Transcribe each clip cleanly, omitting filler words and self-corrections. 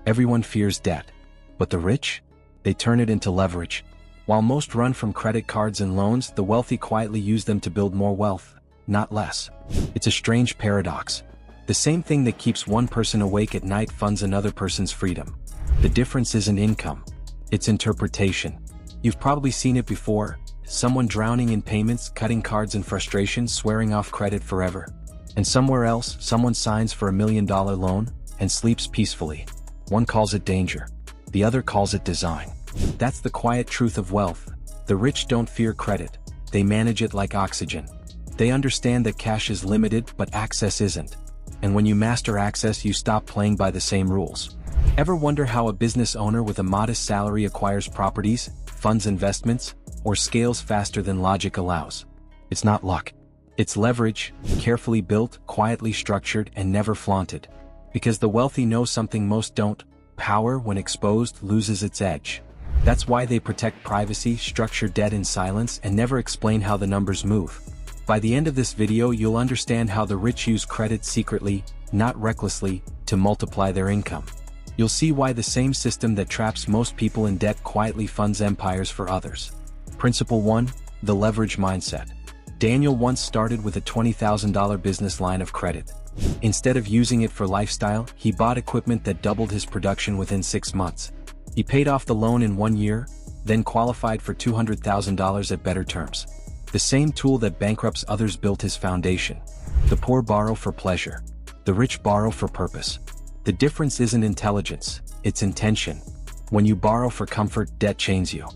Everyone fears debt. But the rich? They turn it into leverage. While most run from credit cards and loans, the wealthy quietly use them to build more wealth, not less. It's a strange paradox. The same thing that keeps one person awake at night funds another person's freedom. The difference isn't income. It's interpretation. You've probably seen it before. Someone drowning in payments, cutting cards in frustration, swearing off credit forever. And somewhere else, someone signs for $1 million loan and sleeps peacefully. One calls it danger. The other calls it design. That's the quiet truth of wealth. The rich don't fear credit. They manage it like oxygen. They understand that cash is limited, but access isn't. And when you master access, you stop playing by the same rules. Ever wonder how a business owner with a modest salary acquires properties, funds investments, or scales faster than logic allows? It's not luck. It's leverage, carefully built, quietly structured, and never flaunted. Because the wealthy know something most don't: power, when exposed, loses its edge. That's why they protect privacy, structure debt in silence, and never explain how the numbers move. By the end of this video, you'll understand how the rich use credit secretly, not recklessly, to multiply their income. You'll see why the same system that traps most people in debt quietly funds empires for others. Principle 1. The leverage mindset. Daniel once started with a $20,000 business line of credit. Instead of using it for lifestyle, he bought equipment that doubled his production within 6 months. He paid off the loan in 1 year, then qualified for $200,000 at better terms. The same tool that bankrupts others built his foundation. The poor borrow for pleasure. The rich borrow for purpose. The difference isn't intelligence, it's intention. When you borrow for comfort, debt chains you.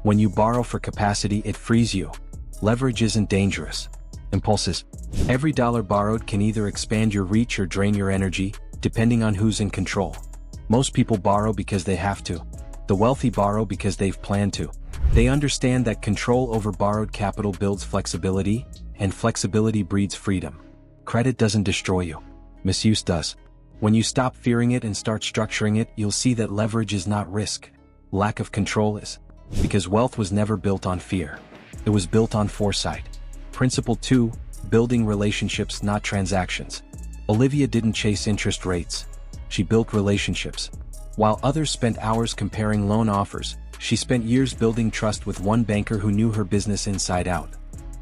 When you borrow for capacity, it frees you. Leverage isn't dangerous. Impulses. Every dollar borrowed can either expand your reach or drain your energy, depending on who's in control. Most people borrow because they have to. The wealthy borrow because they've planned to. They understand that control over borrowed capital builds flexibility, and flexibility breeds freedom. Credit doesn't destroy you. Misuse does. When you stop fearing it and start structuring it, you'll see that leverage is not risk. Lack of control is. Because wealth was never built on fear. It was built on foresight. Principle 2. Building relationships, not transactions. Olivia didn't chase interest rates. She built relationships. While others spent hours comparing loan offers, she spent years building trust with one banker who knew her business inside out.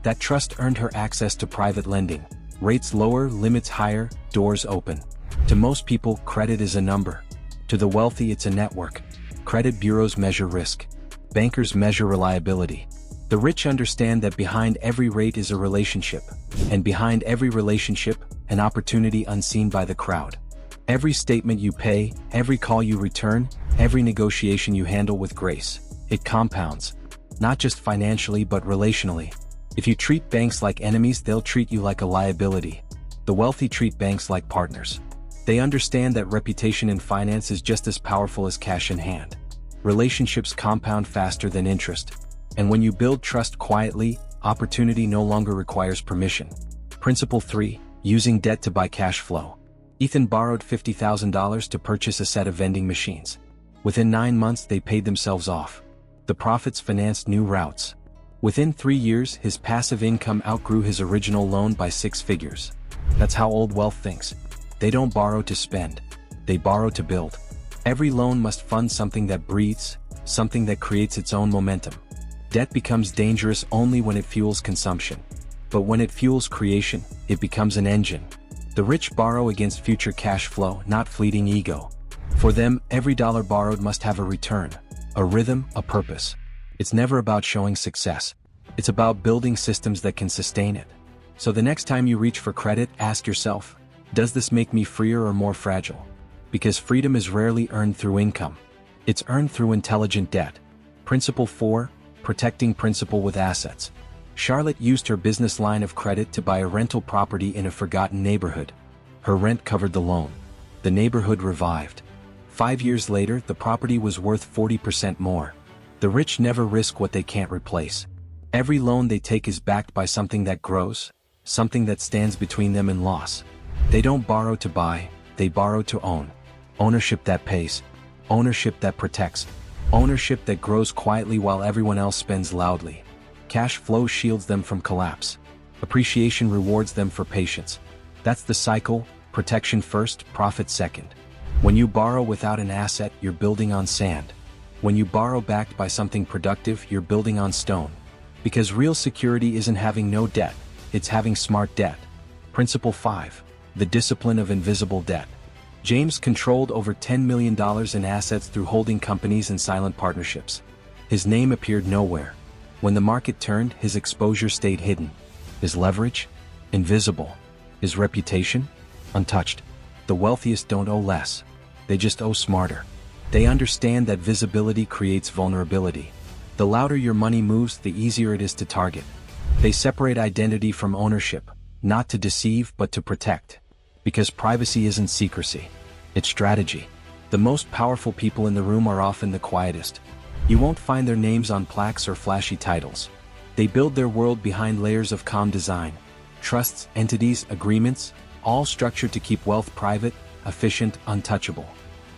That trust earned her access to private lending. Rates lower, limits higher, doors open. To most people, credit is a number. To the wealthy, it's a network. Credit bureaus measure risk. Bankers measure reliability. The rich understand that behind every rate is a relationship, and behind every relationship, an opportunity unseen by the crowd. Every statement you pay, every call you return, every negotiation you handle with grace, it compounds. Not just financially but relationally. If you treat banks like enemies, they'll treat you like a liability. The wealthy treat banks like partners. They understand that reputation in finance is just as powerful as cash in hand. Relationships compound faster than interest. And when you build trust quietly, opportunity no longer requires permission. Principle 3. Using debt to buy cash flow. Ethan borrowed $50,000 to purchase a set of vending machines. Within 9 months, they paid themselves off. The profits financed new routes. Within 3 years, his passive income outgrew his original loan by 6 figures. That's how old wealth thinks. They don't borrow to spend. They borrow to build. Every loan must fund something that breathes, something that creates its own momentum. Debt becomes dangerous only when it fuels consumption. But when it fuels creation, it becomes an engine. The rich borrow against future cash flow, not fleeting ego. For them, every dollar borrowed must have a return, a rhythm, a purpose. It's never about showing success. It's about building systems that can sustain it. So the next time you reach for credit, ask yourself, does this make me freer or more fragile? Because freedom is rarely earned through income. It's earned through intelligent debt. Principle 4. Protecting principal with assets. Charlotte used her business line of credit to buy a rental property in a forgotten neighborhood. Her rent covered the loan. The neighborhood revived. 5 years later, the property was worth 40% more. The rich never risk what they can't replace. Every loan they take is backed by something that grows, something that stands between them and loss. They don't borrow to buy, they borrow to own. Ownership that pays. Ownership that protects. Ownership that grows quietly while everyone else spends loudly. Cash flow shields them from collapse. Appreciation rewards them for patience. That's the cycle: protection first, profit second. When you borrow without an asset, you're building on sand. When you borrow backed by something productive, you're building on stone. Because real security isn't having no debt, it's having smart debt. Principle 5. The discipline of invisible debt. James controlled over $10 million in assets through holding companies and silent partnerships. His name appeared nowhere. When the market turned, his exposure stayed hidden. His leverage? Invisible. His reputation? Untouched. The wealthiest don't owe less. They just owe smarter. They understand that visibility creates vulnerability. The louder your money moves, the easier it is to target. They separate identity from ownership, not to deceive but to protect. Because privacy isn't secrecy. It's strategy. The most powerful people in the room are often the quietest. You won't find their names on plaques or flashy titles. They build their world behind layers of calm design. Trusts, entities, agreements, all structured to keep wealth private, efficient, untouchable.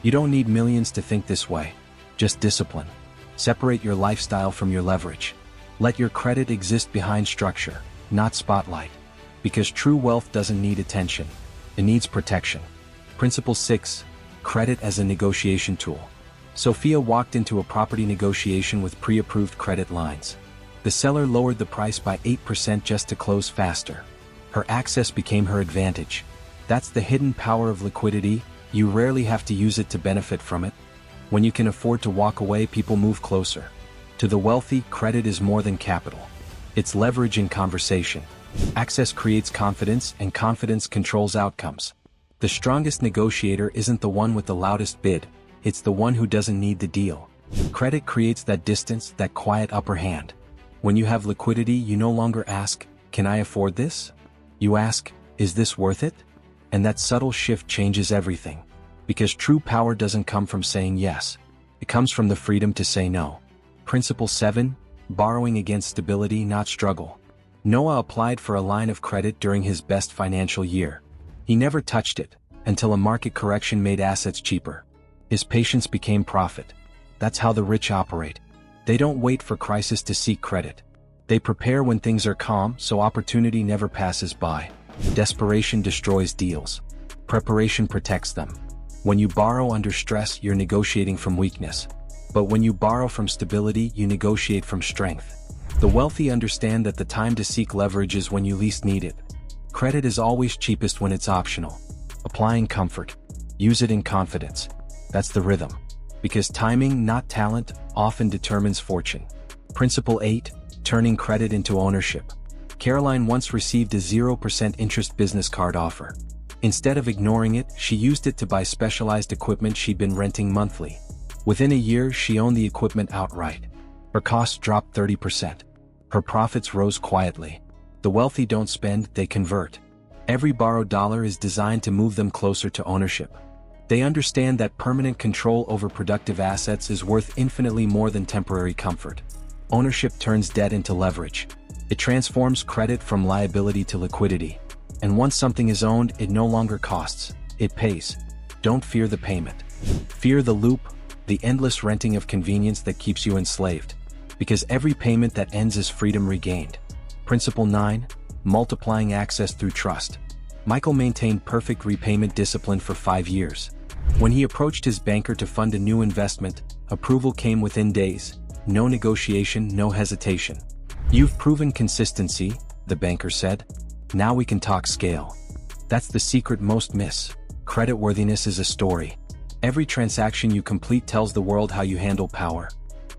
You don't need millions to think this way. Just discipline. Separate your lifestyle from your leverage. Let your credit exist behind structure, not spotlight. Because true wealth doesn't need attention. It needs protection. Principle 6. Credit as a negotiation tool. Sophia walked into a property negotiation with pre-approved credit lines. The seller lowered the price by 8% just to close faster. Her access became her advantage. That's the hidden power of liquidity. You rarely have to use it to benefit from it. When you can afford to walk away, people move closer. To the wealthy, credit is more than capital. It's leverage in conversation. Access creates confidence, and confidence controls outcomes. The strongest negotiator isn't the one with the loudest bid, it's the one who doesn't need the deal. Credit creates that distance, that quiet upper hand. When you have liquidity, you no longer ask, "Can I afford this?" You ask, "Is this worth it?" And that subtle shift changes everything. Because true power doesn't come from saying yes. It comes from the freedom to say no. Principle 7. Borrowing against stability, not struggle. Noah applied for a line of credit during his best financial year. He never touched it, until a market correction made assets cheaper. His patience became profit. That's how the rich operate. They don't wait for crisis to seek credit. They prepare when things are calm, so opportunity never passes by. Desperation destroys deals. Preparation protects them. When you borrow under stress, you're negotiating from weakness. But when you borrow from stability, you negotiate from strength. The wealthy understand that the time to seek leverage is when you least need it. Credit is always cheapest when it's optional. Applying comfort. Use it in confidence. That's the rhythm. Because timing, not talent, often determines fortune. Principle 8. Turning credit into ownership. Caroline once received a 0% interest business card offer. Instead of ignoring it, she used it to buy specialized equipment she'd been renting monthly. Within a year, she owned the equipment outright. Her costs dropped 30%. Her profits rose quietly. The wealthy don't spend, they convert. Every borrowed dollar is designed to move them closer to ownership. They understand that permanent control over productive assets is worth infinitely more than temporary comfort. Ownership turns debt into leverage. It transforms credit from liability to liquidity. And once something is owned, it no longer costs, it pays. Don't fear the payment. Fear the loop, the endless renting of convenience that keeps you enslaved. Because every payment that ends is freedom regained. Principle 9. Multiplying access through trust. Michael maintained perfect repayment discipline for 5 years. When he approached his banker to fund a new investment, approval came within days. No negotiation, no hesitation. "You've proven consistency," the banker said. "Now we can talk scale." That's the secret most miss. Creditworthiness is a story. Every transaction you complete tells the world how you handle power.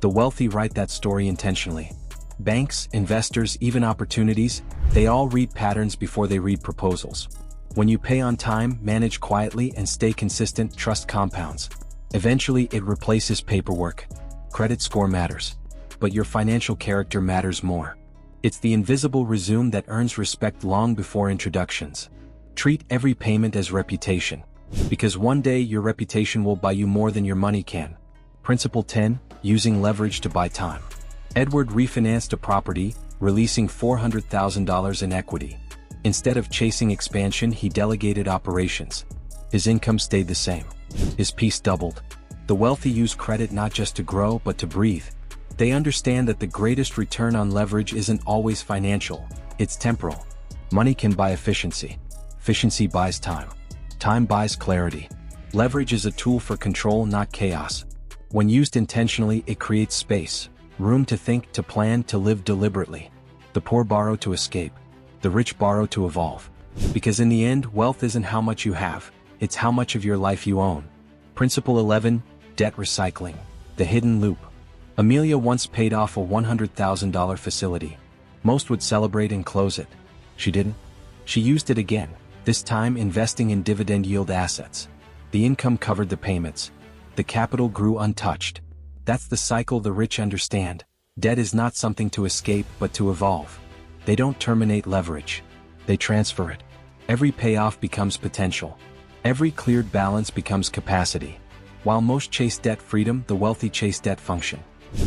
The wealthy write that story intentionally. Banks, investors, even opportunities, they all read patterns before they read proposals. When you pay on time, manage quietly, and stay consistent, trust compounds. Eventually, it replaces paperwork. Credit score matters. But your financial character matters more. It's the invisible resume that earns respect long before introductions. Treat every payment as reputation. Because one day your reputation will buy you more than your money can. Principle 10. Using leverage to buy time. Edward refinanced a property, releasing $400,000 in equity. Instead of chasing expansion, he delegated operations. His income stayed the same. His peace doubled. The wealthy use credit not just to grow, but to breathe. They understand that the greatest return on leverage isn't always financial, it's temporal. Money can buy efficiency. Efficiency buys time. Time buys clarity. Leverage is a tool for control, not chaos. When used intentionally, it creates space, room to think, to plan, to live deliberately. The poor borrow to escape. The rich borrow to evolve. Because in the end, wealth isn't how much you have, it's how much of your life you own. Principle 11, Debt Recycling. The Hidden Loop. Amelia once paid off a $100,000 facility. Most would celebrate and close it. She didn't. She used it again, this time investing in dividend yield assets. The income covered the payments. The capital grew untouched. That's the cycle the rich understand. Debt is not something to escape but to evolve. They don't terminate leverage. They transfer it. Every payoff becomes potential. Every cleared balance becomes capacity. While most chase debt freedom, the wealthy chase debt function.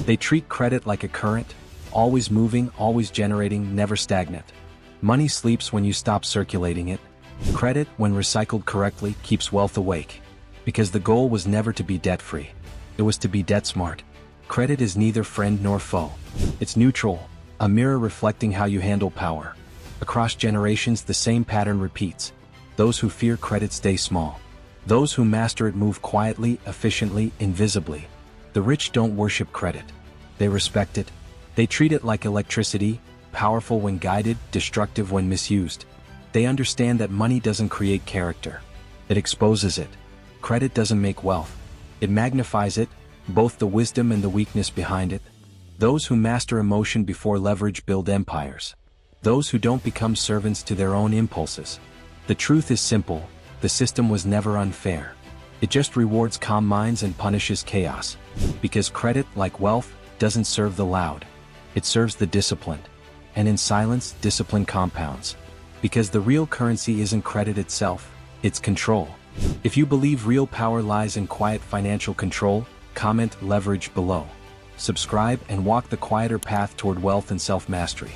They treat credit like a current, always moving, always generating, never stagnant. Money sleeps when you stop circulating it. Credit, when recycled correctly, keeps wealth awake. Because the goal was never to be debt-free. It was to be debt-smart. Credit is neither friend nor foe. It's neutral, a mirror reflecting how you handle power. Across generations, the same pattern repeats. Those who fear credit stay small. Those who master it move quietly, efficiently, invisibly. The rich don't worship credit. They respect it. They treat it like electricity, powerful when guided, destructive when misused. They understand that money doesn't create character. It exposes it. Credit doesn't make wealth. It magnifies it, both the wisdom and the weakness behind it. Those who master emotion before leverage build empires. Those who don't become servants to their own impulses. The truth is simple, the system was never unfair. It just rewards calm minds and punishes chaos. Because credit, like wealth, doesn't serve the loud. It serves the disciplined. And in silence, discipline compounds. Because the real currency isn't credit itself, it's control. If you believe real power lies in quiet financial control, comment leverage below. Subscribe and walk the quieter path toward wealth and self-mastery.